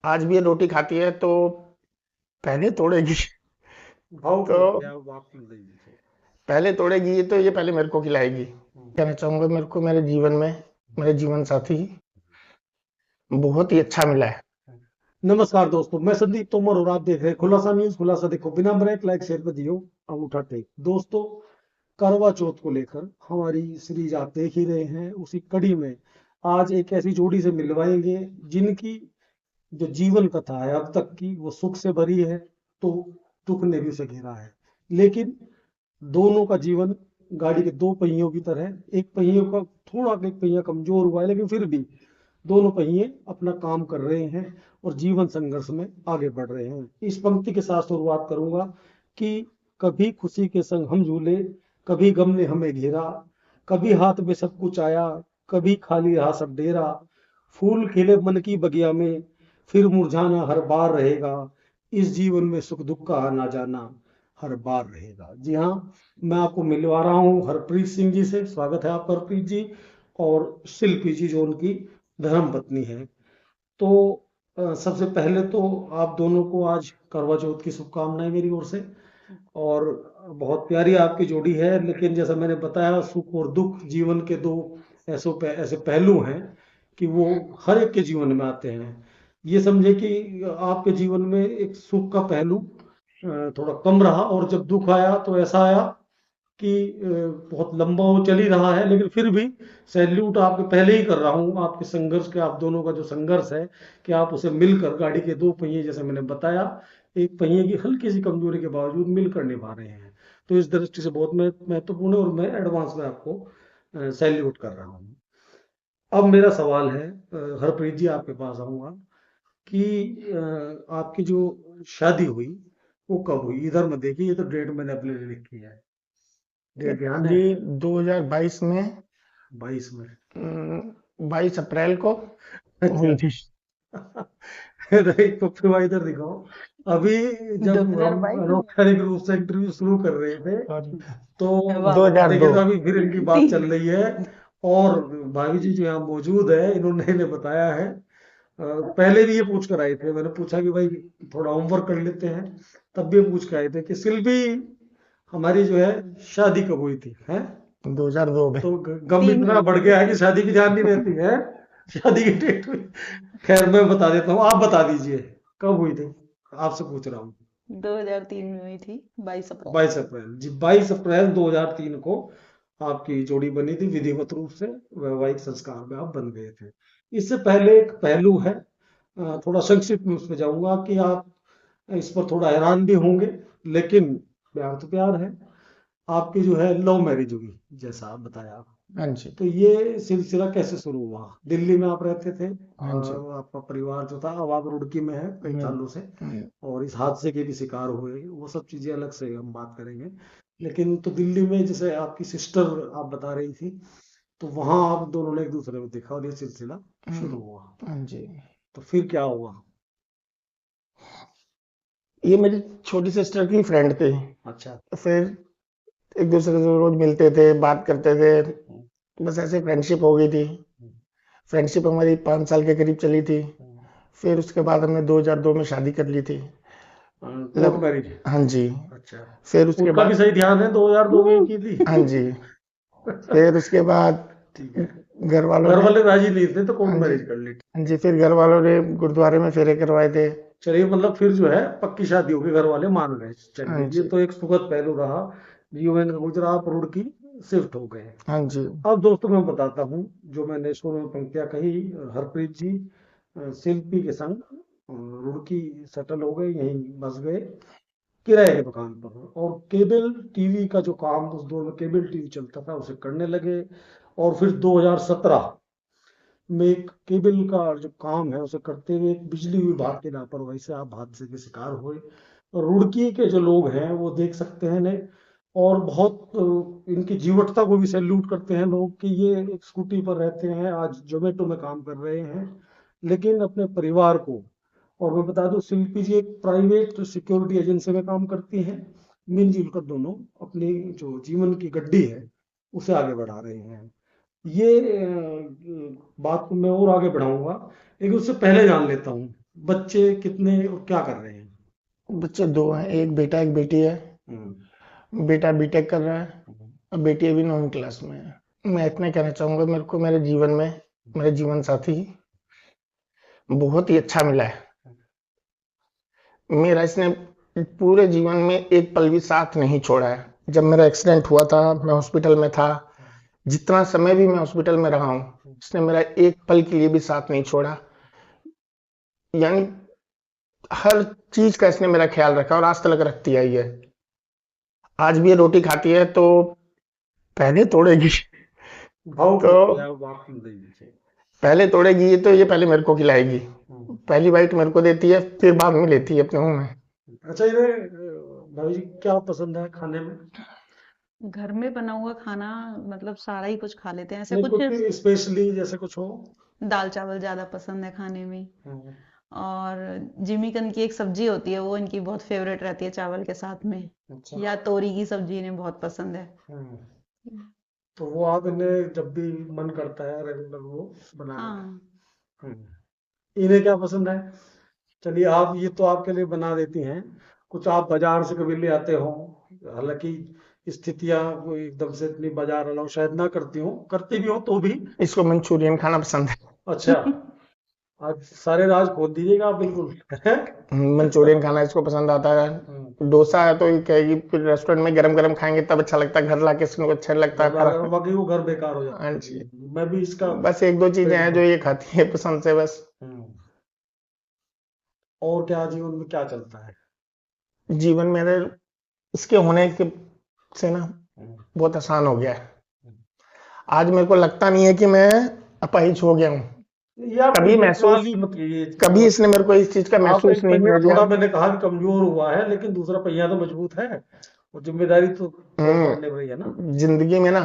आज भी ये रोटी खाती है तो पहले तोड़ेगी। भाव तो को क्या बात नहीं दीजिए। पहले तोड़ेगी तो ये पहले मेरे को खिलाएगी। हम्म। कहना चाहूंगा मेरे को मेरे जीवन में मेरे जीवन साथी बहुत ही अच्छा मिला है। नमस्कार दोस्तों, मैं संदीप तोमर और आप देख रहे हैं खुलासा न्यूज। खुलासा देखो बिना ब्रेक, लाइक शेयर पे दियो अंगूठा टेक। दोस्तों, करवा चौथ को लेकर हमारी सीरीज आप देख ही रहे हैं, उसी कड़ी में आज एक ऐसी जोड़ी से मिलवाएंगे जिनकी जो जीवन कथा है अब तक की वो सुख से भरी है, तो दुख ने भी उसे घेरा है। लेकिन दोनों का जीवन गाड़ी के दो पहियों की तरह है। एक पहिए का थोड़ा एक पहिया कमजोर हुआ है, लेकिन फिर भी दोनों पहिए अपना काम कर रहे हैं और जीवन संघर्ष में आगे बढ़ रहे हैं। इस पंक्ति के साथ शुरुआत करूंगा कि कभी खुशी के संग हम झूले, कभी गम ने हमें घेरा, कभी हाथ में सब कुछ आया, कभी खाली रहा सब डेरा। फूल खिले मन की बगिया में, फिर मुरझाना हर बार रहेगा। इस जीवन में सुख दुख का आना जाना हर बार रहेगा। जी हाँ, मैं आपको मिलवा रहा हूँ हरप्रीत सिंह जी से। स्वागत है आपका हरप्रीत जी। और शिल्पी जी जो उनकी धर्म पत्नी है। तो सबसे पहले तो आप दोनों को आज करवा चौथ की शुभकामनाएं मेरी ओर से। और बहुत प्यारी आपकी जोड़ी है, लेकिन जैसा मैंने बताया, सुख और दुख जीवन के दो ऐसे पहलू हैं कि वो हर एक के जीवन में आते हैं। ये समझे कि आपके जीवन में एक सुख का पहलू थोड़ा कम रहा, और जब दुख आया तो ऐसा आया कि बहुत लंबा वो चल ही रहा है, लेकिन फिर भी सैल्यूट आपके पहले ही कर रहा हूँ आपके संघर्ष के। आप दोनों का जो संघर्ष है कि आप उसे मिलकर गाड़ी के दो पहिए, जैसे मैंने बताया, एक पहिए की हल्की सी कमजोरी के बावजूद मिलकर निभा रहे हैं। तो इस दृष्टि से बहुत महत्वपूर्ण है, और मैं एडवांस में आपको सैल्यूट कर रहा हूँ। अब मेरा सवाल है, हरप्रीत जी आपके पास आऊंगा कि आपकी जो शादी हुई वो कब हुई? इधर में देखिए, ये तो डेट मैंने अपने लिए लिखी है। डेट ध्यान है? जी 2022 में 22 में। 22 अप्रैल को अच्छा। हुई थी। एक तो फिर इधर दिखाओ। अभी जब हम 2022 में। अनौपचारिक रूप से इंटरव्यू शुरू कर रहे थे, सॉरी, तो वाह। 2002। देखिए तो अभी फिर इनकी बात तीन। चल रही है। और भाभी जी जो यहाँ मौजूद है, इन्होंने बताया है। पहले भी ये पूछ कर आए थे, मैंने पूछा कि भाई थोड़ा होमवर्क कर लेते हैं, तब भी ये पूछ के आए थे कि सिल्वी हमारी जो है शादी कब हुई थी है। 2002 में। तो गम तीन इतना हुई बढ़ थी। गया है कि शादी की जान नहीं रहती है। शादी की डेट हुई। खैर मैं बता देता हूँ, आप बता दीजिए कब हुई थी। आपसे पूछ रहा हूँ। 2003 में हुई थी, 22 अप्रैल। 22 अप्रैल जी, 22 अप्रैल 2003 को आपकी जोड़ी बनी थी विधिवत रूप से। वैवाहिक संस्कार में आप बन गए थे। इससे पहले एक पहलू है, थोड़ा संक्षिप्त में उसमें जाऊंगा कि आप इस पर थोड़ा हैरान भी होंगे, लेकिन प्यार तो प्यार है। आपकी जो है लव मैरिज हुई, जैसा आप बताया। हाँ जी। तो ये सिलसिला कैसे शुरू हुआ? दिल्ली में आप रहते थे, हाँ जी। आपका परिवार जो था, अब आप रुड़की में है कई मैं सालों से, मैं- और इस हादसे के भी शिकार हुए, वो सब चीजें अलग से हम बात करेंगे। लेकिन तो दिल्ली में जैसे आपकी सिस्टर आप बता रही थी, तो वहां आप दोनों ने एक दूसरे को देखा और ये सिलसिला शुरू हुआ। हाँ जी। तो फिर क्या हुआ? ये मेरी छोटी सिस्टर की फ्रेंड थी। अच्छा। तो फिर एक दूसरे से रोज मिलते थे, बात करते थे। हम्म, बस ऐसे फ्रेंडशिप हो गई थी। हम्म, फ्रेंडशिप हमारी 5 साल के करीब चली थी। हम्म। फिर उसके बाद हमने 2002 में शादी कर ली थी। कोर्ट मतलब मैरिज। हाँ जी। अच्छा। फिर उसके उनका भी बाद सही ध्यान है, 2002 में की हाँ थी। जी। फिर उसके बाद ठीक है। घर वालों घर ने वाले राजी नहीं थे तो कोर्ट हाँ जी। मैरिज कर ली। हाँ जी, फिर घर वालों ने गुरुद्वारे में फेरे करवाए थे। चलिए, मतलब फिर जो है पक्की शादी होगी, घर वाले मान गए। हाँ चलिए, ये जी। तो एक सुखद पहलू रहा। जीवन का गुजरा, आप रुड़की शिफ्ट हो गए। हाँ जी। अब दोस्तों मैं बताता हूँ, जो मैंने शुरू में पंक्तियां कही। हरप्रीत जी शिल्पी के संग रुड़की सेटल हो गए, यहीं बस गए किराए के मकान पर। और केबल टीवी का जो काम उस दौर में केबल टीवी चलता था, उसे करने लगे। और फिर 2017 में एक केबल का जो काम है उसे करते हुए एक बिजली विभाग की लापरवाही से आप हादसे के शिकार हुए। और रुड़की के जो लोग हैं वो देख सकते हैं ने, और बहुत इनकी जीवटता को भी सैल्यूट करते हैं लोग कि ये एक स्कूटी पर रहते हैं, आज जोमेटो में काम कर रहे हैं, लेकिन अपने परिवार को। और मैं बता दूं, शिल्पी जी एक प्राइवेट सिक्योरिटी एजेंसी में काम करती हैं। मिलजुल कर दोनों अपनी जो जीवन की गड्डी है उसे आगे बढ़ा रहे हैं। ये बात को मैं और आगे बढ़ाऊंगा, लेकिन उससे पहले जान लेता हूँ बच्चे कितने और क्या कर रहे हैं? बच्चे दो हैं, एक बेटा एक बेटी है। बेटा बीटेक कर रहा है और बेटी अभी 9वीं क्लास में है। मैं इतना कहना चाहूंगा, मेरे को मेरे जीवन में मेरे जीवन साथी बहुत ही अच्छा मिला है। मेरा इसने पूरे जीवन में एक पल भी साथ नहीं छोड़ा है। जब मेरा एक्सीडेंट हुआ था, मैं हॉस्पिटल में था, जितना समय भी मैं हॉस्पिटल में रहा हूँ, इसने मेरा एक पल के लिए भी साथ नहीं छोड़ा। यानी हर चीज का इसने मेरा ख्याल रखा और आज तक रखती आई है। आज भी ये रोटी खाती है तो पहले तोड़ेगी भाव तो को क्या बात नहीं दीजिए। पहले तोड़ेगी तो ये पहले मेरे को खिलाएगी। पहली बाइट मेरे को देती है, फिर बाद में लेती है अपने मुंह में। अच्छा, ये भाभी जी क्या पसंद है खाने में? घर में बना हुआ खाना मतलब सारा ही कुछ खा लेते हैं, ऐसे नहीं, कुछ कुछ स्पेशली जैसे कुछ हो? दाल चावल ज्यादा पसंद है खाने में। हम्म, और जिमीकंद की एक सब्जी होती है, वो इनकी बहुत फेवरेट रहती है चावल के साथ में। अच्छा। या तोरी की सब्जी इन्हें बहुत पसंद है। हम्म, तो वो आप इन्हें जब भी मन करता है रेगुलर वो बना लेते हैं? हाँ, इन्हें क्या पसंद है? चलिए, आप ये तो आपके लिए बना देती हैं, कुछ आप बाजार से कभी ले आते हो? हालांकि स्थितियां कोई एकदम से इतनी बाजार अलाउ शायद ना करती हो, करती भी हो तो भी। इसको मंचूरियन खाना पसंद है। अच्छा, आज सारे राज खोल दीजिएगा आप बिल्कुल। मंचूरियन खाना इसको पसंद आता है। डोसा है तो ये कहेगी फिर रेस्टोरेंट में गरम गरम खाएंगे तब अच्छा लगता है, घर लाके इसको अच्छा नहीं लगता है। बाकी वो घर बेकार हो हाँ जाता जी। है। मैं भी इसका बस एक दो चीजें हैं जो ये खाती है पसंद से बस। और क्या जीवन में क्या चलता है? जीवन मेरे इसके होने के से ना बहुत आसान हो गया है। आज मेरे को लगता नहीं है कि मैं अपाहिज हो गया हूँ। या कभी महसूस मत कीजिए। कभी इसने मेरे को इस चीज का आप महसूस एक नहीं पहिया हो थोड़ा दिया। मैंने कहा कि कमजोर हुआ है, लेकिन दूसरा पहिया तो मजबूत है। वो जिम्मेदारी तो निभानी रही है ना। जिंदगी में ना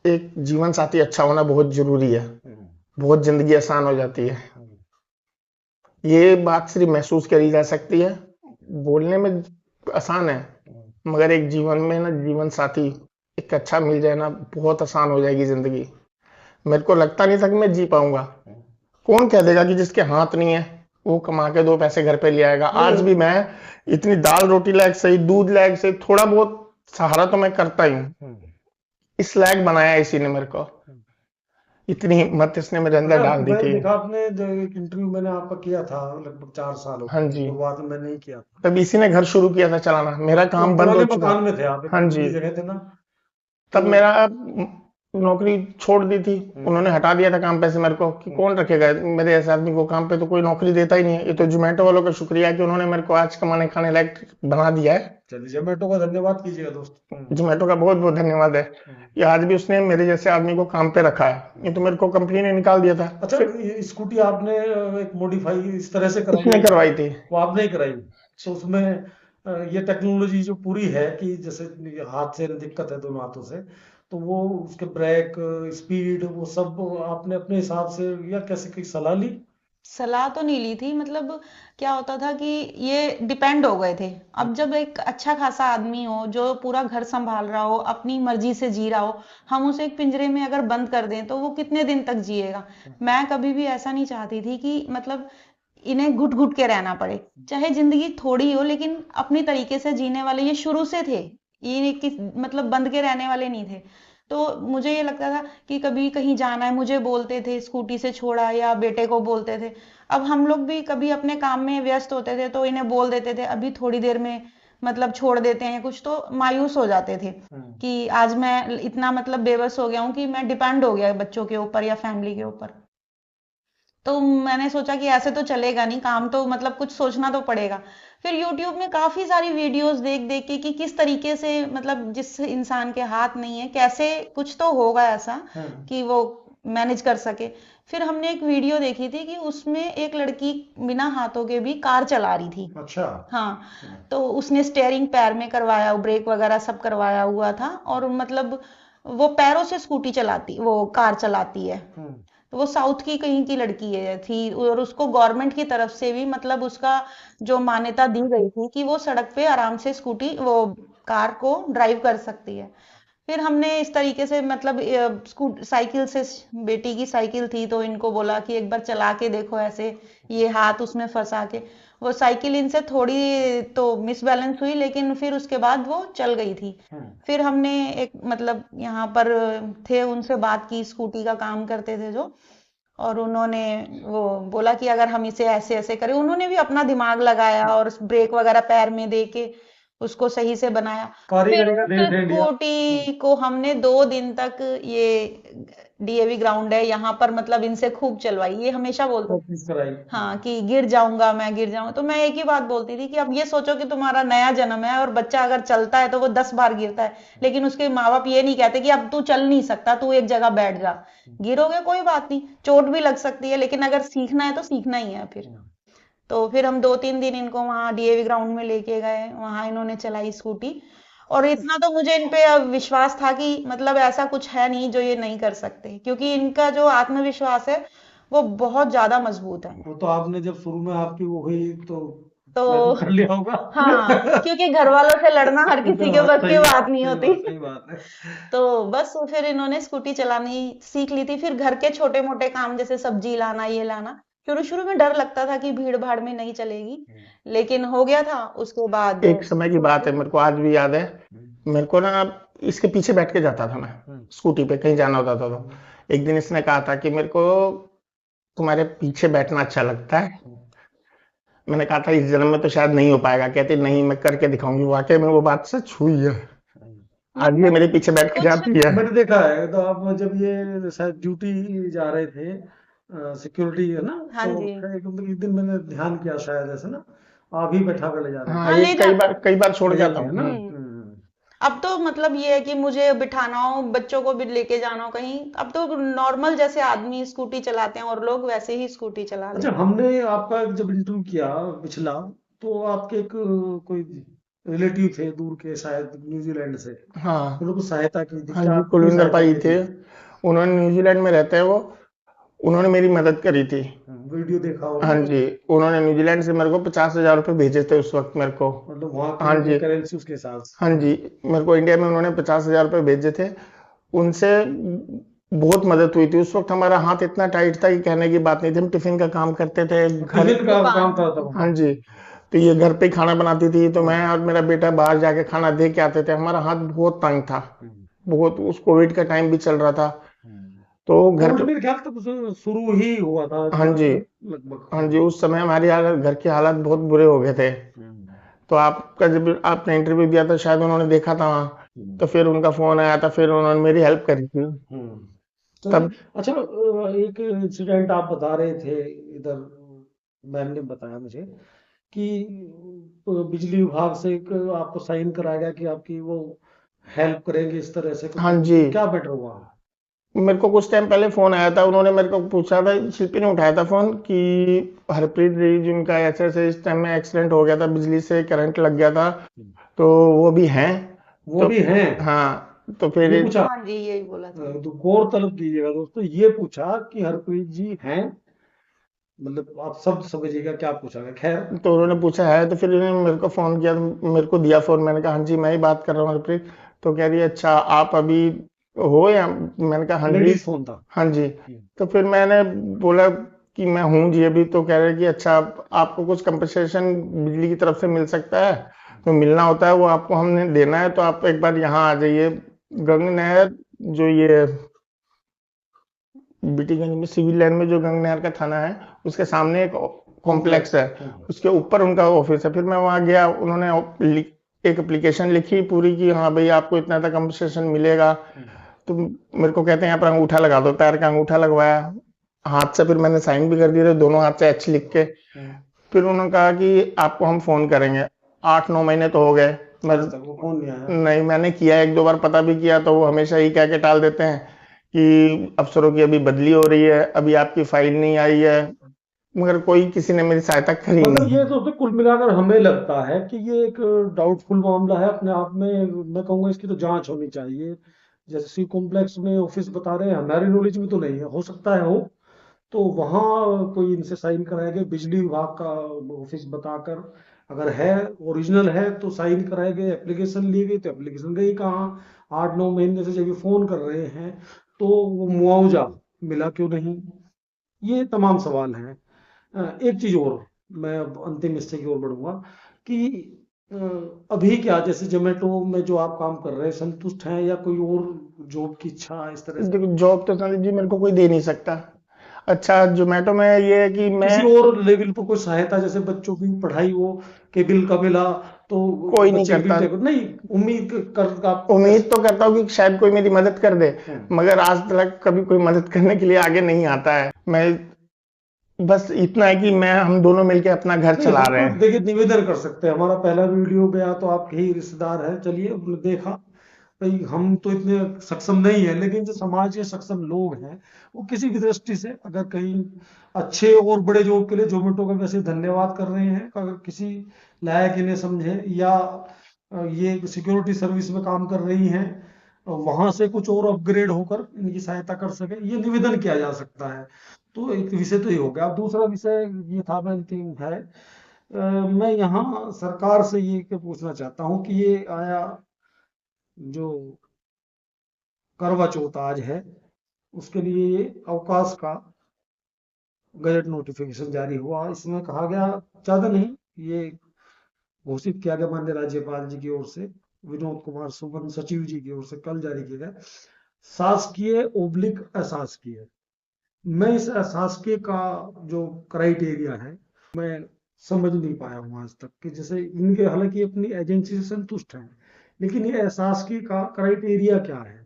एक जीवन साथी अच्छा होना बहुत जरूरी है। बहुत जिंदगी आसान हो जाती है। ये बात सिर्फ महसूस करी जा सकती है, बोलने में आसान है, मगर एक जीवन में ना जीवन साथी एक अच्छा मिल जाए ना बहुत आसान हो जाएगी जिंदगी। मेरे को लगता नहीं था कि मैं जी पाऊंगा। कौन कह देगा कि जिसके हाथ नहीं है वो कमा के 2 पैसे घर पे ले आएगा। आज भी मैं इतनी दाल रोटी लायक सही, दूध लायक सही, थोड़ा बहुत सहारा तो मैं करता ही हूँ। इस लायक बनाया इसी ने मेरे को। इतनी हिम्मत इसने मेरे अंदर डाल दी मैंने थी। देखा आपने जो एक इंटरव्यू मैंने आपका किया था लगभग 4 साल हो हाँ गए, जी। शुरुआत में नहीं किया था। तब इसी ने घर शुरू किया था चलाना, मेरा तो काम बंद पुराने हो चुका। मकान में थे आप, एक हाँ खुली जी। जगह थे ना? तब तो मेरा नौकरी छोड़ दी थी, उन्होंने हटा दिया था काम पे से मेरे को कि कौन रखेगा मेरे ऐसे आदमी को काम पे, तो कोई नौकरी देता ही नहीं है। ये तो जोमेटो वालों का शुक्रिया है कि उन्होंने मेरे को आज कमाने खाने लायक बना दिया है। चलिए, जोमेटो का धन्यवाद कीजिएगा दोस्त। जोमेटो का बहुत बहुत धन्यवाद है कि आज भी उसने मेरे जैसे आदमी को काम पे रखा है। ये तो मेरे को कंपनी ने निकाल दिया था। अच्छा, ये स्कूटी आपने एक मॉडिफाई इस तरह से कराई उसने है? करवाई थी। वो आपने ही कराई? तो उसमें ये टेक्नोलॉजी जो पूरी है कि जैसे हाथ से दिक्कत है दोनों हाथों से, तो वो उसके ब्रेक स्पीड वो सब आपने अपने हिसाब से, या कैसे की सलाह ली? सलाह तो नहीं ली थी, मतलब क्या होता था कि ये डिपेंड हो गए थे। अब जब एक अच्छा खासा आदमी हो जो पूरा घर संभाल रहा हो, अपनी मर्जी से जी रहा हो, हम उसे एक पिंजरे में अगर बंद कर दें तो वो कितने दिन तक जिएगा। मैं कभी भी ऐसा नहीं चाहती थी कि मतलब इन्हें घुट घुट के रहना पड़े। चाहे जिंदगी थोड़ी हो लेकिन अपनी तरीके से जीने वाले ये शुरू से थे। ये मतलब बंद के रहने वाले नहीं थे। तो मुझे ये लगता था कि कभी कहीं जाना है, मुझे बोलते थे स्कूटी से छोड़ा, या बेटे को बोलते थे। अब हम लोग भी कभी अपने काम में व्यस्त होते थे तो इन्हें बोल देते थे अभी थोड़ी देर में मतलब छोड़ देते हैं कुछ, तो मायूस हो जाते थे कि आज मैं इतना मतलब बेबस हो गया हूँ कि मैं डिपेंड हो गया बच्चों के ऊपर या फैमिली के ऊपर। तो मैंने सोचा कि ऐसे तो चलेगा नहीं, काम तो मतलब कुछ सोचना तो पड़ेगा। फिर YouTube में काफी सारी वीडियोस देख देख के कि किस तरीके से मतलब जिस इंसान के हाथ नहीं है कैसे कुछ तो होगा ऐसा कि वो मैनेज कर सके। फिर हमने एक वीडियो देखी थी कि उसमें एक लड़की बिना हाथों के भी कार चला रही थी। अच्छा। हाँ, तो उसने स्टेयरिंग पैर में करवाया, ब्रेक वगैरह सब करवाया हुआ था, और मतलब वो पैरों से स्कूटी चलाती, वो कार चलाती है। तो वो साउथ की कहीं की लड़की है थी, और उसको गवर्नमेंट की तरफ से भी मतलब उसका जो मान्यता दी गई थी कि वो सड़क पे आराम से स्कूटी वो कार को ड्राइव कर सकती है। फिर हमने इस तरीके से मतलब साइकिल से, बेटी की साइकिल थी तो इनको बोला कि एक बार चला के देखो ऐसे, ये हाथ उसमें फंसा के। वो साइकिल इनसे थोड़ी तो मिसबैलेंस हुई, लेकिन फिर उसके बाद वो चल गई थी। फिर हमने एक मतलब यहाँ पर थे, उनसे बात की, स्कूटी का काम करते थे जो, और उन्होंने वो बोला कि अगर हम इसे ऐसे ऐसे करें, उन्होंने भी अपना दिमाग लगाया और ब्रेक वगैरह पैर में दे के उसको सही से बनाया। फिर कारीगरी का उस देख है इंडिया। स्कूटी को हमने 2 दिन तक, ये डीएवी ग्राउंड है यहाँ पर, मतलब इनसे खूब चलवाई। ये हमेशा बोलते प्रैक्टिस कराई। हाँ कि गिर जाऊंगा मैं, गिर जाऊंगा। तो मैं एक ही बात बोलती थी कि अब ये सोचो कि तुम्हारा नया जन्म है और बच्चा अगर चलता है तो वो 10 बार गिरता है, लेकिन उसके माँ बाप ये नहीं कहते कि अब तू चल नहीं सकता, तू एक जगह बैठ जा। गिरोगे कोई बात नहीं, चोट भी लग सकती है, लेकिन अगर सीखना है तो सीखना ही है फिर। तो फिर हम 2-3 दिन इनको वहां डीएवी ग्राउंड में लेके गए, वहां इन्होंने चलाई स्कूटी। और इतना तो मुझे इन पे अब विश्वास था कि मतलब ऐसा कुछ है नहीं जो ये नहीं कर सकते, क्योंकि इनका जो आत्मविश्वास है वो बहुत ज्यादा मजबूत है। वो तो आपने जब शुरू में आपकी वो हुई तो तो प्रयत्न कर लिया होगा। हाँ, क्योंकि घर वालों से लड़ना हर किसी के बस की बात नहीं होती। सही बात है। तो बस फिर इन्होंने स्कूटी चलानी सीख ली थी। फिर घर के छोटे मोटे काम जैसे सब्जी लाना, ये लाना, शुरू शुरू में डर लगता था कि भीड़ भाड़ में नहीं चलेगी, लेकिन हो गया था उसके बाद। एक समय की बात है, मेरे को आज भी याद है। मेरे को ना इसके पीछे बैठ के जाता था मैं स्कूटी पे, कहीं जाना होता था तो एक दिन इसने कहा था कि मेरे को तुम्हारे पीछे बैठना अच्छा लगता है। मैंने कहा था इस जन्म में तो शायद नहीं हो पाएगा। कहती नहीं, मैं करके दिखाऊंगी। वाकई में वो बात सच हुई है। आज ये मेरे पीछे बैठ के कुछ जाती है। मैंने देखा है। तो आप जब ये शायद ड्यूटी जा रहे थे, सिक्योरिटी है ना, हाँ तो जी, एक दिन मैंने ध्यान किया शायद ऐसे ना, आप ही बैठा कर ले जा रहे हाँ, हाँ थे। ये ले जाते हैं। कई बार छोड़ ले जाता जाते हूँ हैं ना। ना। अब तो मतलब ये है कि मुझे बिठाना हो, बच्चों को भी लेके जाना हो कहीं, अब तो नॉर्मल जैसे आदमी स्कूटी चलाते हैं और लोग वैसे ही स्कूटी चला अच्छा, लेते हैं। हमने आपका जब इंटरव्यू किया पिछला, तो आपके एक कोई रिलेटिव थे दूर के, शायद न्यूजीलैंड से, हाँ, उन्होंने कुछ सहायता की थी, हाँ क्या जी, कितनी कुलविंदर सहायता भाई की थे। थी? उन्होंने न्यूजीलैंड में रहते हैं वो। उन्होंने मेरी मदद करी थी। वीडियो देखा होगा हाँ तो। जी, उन्होंने न्यूजीलैंड से मेरे को 50,000 रुपये भेजे थे उस वक्त मेरे को। मतलब वहाँ हाँ की जी, करेंसी उसके साथ। हाँ जी, मेरे को इंडिया में उन्होंने 50,000 रुपये भेजे थे। उनसे बहुत मदद हुई थी। उस वक्त हमारा हाथ इतना टाइट था कि कहने की बात नहीं थी। हम टिफिन का काम करते थे घर। टिफिन का दुकान, काम था तब। हाँ जी, तो ये घर पे ही खाना बनाती थी, तो मैं और मेरा बेटा बाहर जाके खाना दे के आते थे। हमारा हाथ बहुत तंग था, बहुत। उस कोविड का टाइम भी चल रहा था, तो घर कोविड पे। मेरे ख्याल तक शुरू ही हुआ था हाँ जी, लगभग। हाँ जी, उस समय हमारी हालत, घर की हालत बहुत बुरे हो गए थे। तो आपका जब आपने इंटरव्यू दिया था, शायद उन्होंने देखा था वहाँ, तो फिर उनका फोन आया था, फिर उन्होंने मेरी हेल्प करी थी चलिए, तब। अच्छा, एक इंसिडेंट आप बता रहे थे इधर, मैम ने बताया मुझे कि बिजली विभाग से एक आपको साइन कराया गया कि आपकी वो हेल्प करेंगे इस तरह से कुछ, हाँ जी, तो क्या बेटर हुआ? मेरे को कुछ टाइम पहले फोन आया था। उन्होंने मेरे को पूछा था, शिल्पी ने उठाया था फोन कि हरप्रीत जी जिनका ऐसे ऐसे इस टाइम में एक्सीडेंट हो गया था, बिजली से करंट लग गया था, तो वो भी हैं। वो तो भी हैं? हाँ, तो फिर ये पूछा? हाँ जी, यही बोला था। तो गौर तलब कीजिएगा दोस्तों, ये पूछा कि हरप्रीत जी हैं, मतलब आप शब्द समझिएगा क्या पूछा गया। खैर, तो उन्होंने पूछा है, तो फिर उन्होंने मेरे को फोन किया, तो मेरे को दिया फोन। मैंने कहा हाँ जी, मैं ही बात कर रहा हूँ हरप्रीत। तो कह रही है अच्छा आप अभी हो या। मैंने कहा हाँ जी। लेडीज फोन था। हाँ जी, तो फिर मैंने बोला कि मैं हूँ जी अभी। तो कह रहे कि अच्छा आपको कुछ कंपनसेशन बिजली की तरफ से मिल सकता है, तो मिलना होता है वो आपको हमने देना है। तो आप एक बार यहाँ आ जाइए, गंग नहर, जो ये बीटीगंज में सिविल लाइन में जो गंग नहर का थाना है, उसके सामने एक कॉम्प्लेक्स है, उसके ऊपर उनका ऑफिस है। फिर मैं वहाँ गया, उन्होंने एक एप्लीकेशन लिखी पूरी कि हाँ भाई आपको इतना तक कंपनसेशन मिलेगा। तो मेरे को कहते हैं यहाँ पर अंगूठा लगा दो, पैर का अंगूठा लगवाया हाथ से। फिर मैंने साइन भी कर दिए थे दोनों हाथ से एच लिख के। फिर उन्होंने कहा कि आपको हम फोन करेंगे। 8-9 महीने तो हो गए, मैं वो फोन नहीं आया। नहीं, मैंने किया 1-2 बार, पता भी किया, तो वो हमेशा ही कह के टाल देते हैं कि अफसरों की अभी बदली हो रही है, अभी आपकी फाइल नहीं आई है। मगर कोई किसी ने मेरी सहायता करी मतलब नहीं। ये दोस्तों कुल मिलाकर हमें लगता है कि ये एक डाउटफुल मामला है अपने आप में। मैं कहूँगा इसकी तो जांच होनी चाहिए। जैसे सी कॉम्प्लेक्स में ऑफिस बता रहे हैं, हमारी नॉलेज में तो नहीं है, हो सकता है हो, तो वहाँ कोई इनसे साइन कराया गया बिजली विभाग का ऑफिस बताकर, अगर है ओरिजिनल है तो साइन कराए गए, एप्लीकेशन ली गई तो एप्लीकेशन गई कहाँ, 8-9 महीने से जब ये फोन कर रहे हैं तो वो मुआवजा मिला क्यों नहीं, ये तमाम सवाल हैं। एक चीज और, मैं अब अंतिम हिस्से की ओर बढ़ूंगा कि अ, अभी क्या, जैसे जोमेटो में जो आप काम कर रहे हैं संतुष्ट हैं या कोई और जॉब की इच्छा इस तरह से, देखो जॉब तो संदीप जी मेरे को कोई दे नहीं सकता। अच्छा जोमेटो में ये है कि मैं किसी और लेवल पर कोई सहायता, जैसे बच्चों की पढ़ाई हो, केबल का मिला तो कोई नहीं बच्चे करता। बीटेक नहीं, उम्मीद कर आप उम्मीद तो करता हूँ कि शायद कोई मेरी मदद कर दे, मगर आज तक कभी कोई मदद करने के लिए आगे नहीं आता है। मैं बस इतना है कि मैं हम दोनों मिलके अपना घर नहीं, चला हम रहे तो हैं। देखिए निवेदन कर सकते हैं, हमारा पहला वीडियो गया तो आपके ही रिश्तेदार हैं, चलिए उन्होंने देखा, भाई हम तो इतने सक्षम नहीं है, लेकिन जो समाज के सक्षम लोग हैं वो किसी भी दृष्टि से अगर कहीं अच्छे और बड़े जॉब के लिए जोमेटो का वैसे धन्यवाद कर रहे हैं, अगर किसी लायक इन्हें समझे या ये सिक्योरिटी सर्विस में काम कर रही हैं, वहां से कुछ और अपग्रेड होकर इनकी सहायता कर सके, ये निवेदन किया जा सकता है। तो एक विषय तो ये हो गया। अब दूसरा विषय ये था, मैं अंतिम है, मैं यहाँ सरकार से ये के पूछना चाहता हूँ कि ये आया जो करवा चौथ आज है, उसके लिए ये अवकाश का गजट नोटिफिकेशन जारी हुआ। इसमें कहा गया, ज्यादा नहीं, ये घोषित किया गया माननीय राज्यपाल जी की ओर से, विनोद कुमार सुमन सचिव जी की ओर से कल जारी किया गया, शासकीय ओब्लिक अशासकीय। मैं इस अशासकीय का जो क्राइटेरिया है मैं समझ नहीं पाया हूँ आज तक, कि जैसे इनके हालांकि अपनी एजेंसी से संतुष्ट हैं, लेकिन ये अशासकीय का क्राइटेरिया क्या है,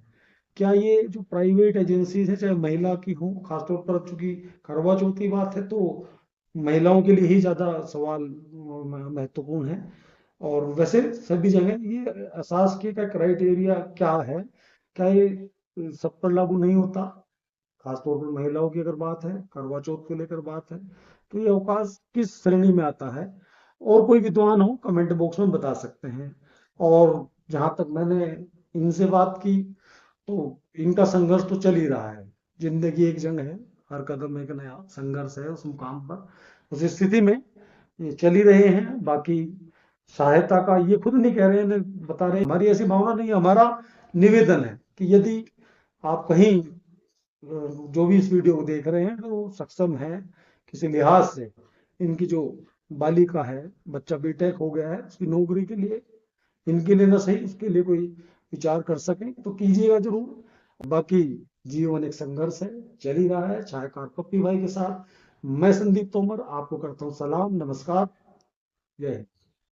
क्या ये जो प्राइवेट एजेंसीज है चाहे महिला की हो, खासतौर पर चूंकि करवा चौथ की बात है तो महिलाओं के लिए ही ज्यादा सवाल महत्वपूर्ण है, और वैसे सभी जगह ये अशासकीय का क्राइटेरिया क्या है, क्या ये सब पर लागू नहीं होता, खासतौर पर महिलाओं की अगर बात है, करवा चौथ को लेकर बात है, तो ये अवकाश किस श्रेणी में आता है, और कोई विद्वान हो कमेंट बॉक्स में बता सकते हैं। और जहां तक मैंने इनसे बात की तो इनका संघर्ष तो चल ही रहा है, जिंदगी एक जंग है, हर कदम एक नया संघर्ष है उस मुकाम पर, उस स्थिति में ये चल ही रहे हैं। बाकी सहायता का ये खुद नहीं कह रहे हैं, बता रहे हैं, हमारी ऐसी भावना नहीं है, हमारा निवेदन है कि यदि आप कहीं जो भी इस वीडियो को देख रहे हैं तो वो सक्षम है किसी लिहाज से, इनकी जो बालिका है, बच्चा बीटेक हो गया है, उसकी नौकरी के लिए, इनके लिए ना सही उसके लिए कोई विचार कर सके तो कीजिएगा जरूर। बाकी जीवन एक संघर्ष है, चल ही रहा है छायाकार पप्पी भाई के साथ। मैं संदीप तोमर आपको करता हूँ सलाम, नमस्कार, जय हिंद।